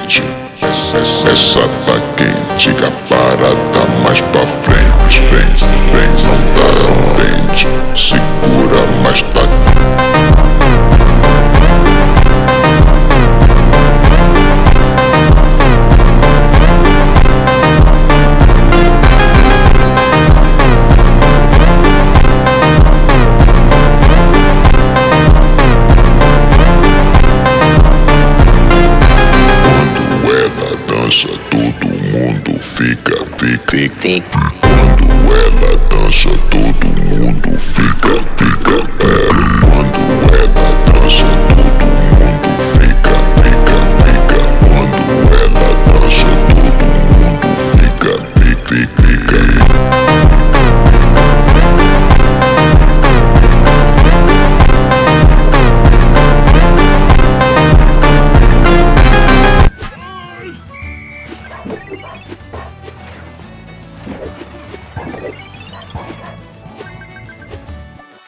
quente, essa tá quente, a parada mais pra frente, não tá contente, segura, mas tá dança, todo mundo fica. Quando ela dança, todo mundo fica. Quando ela dança, todo mundo fica. Quando ela dança, todo mundo fica.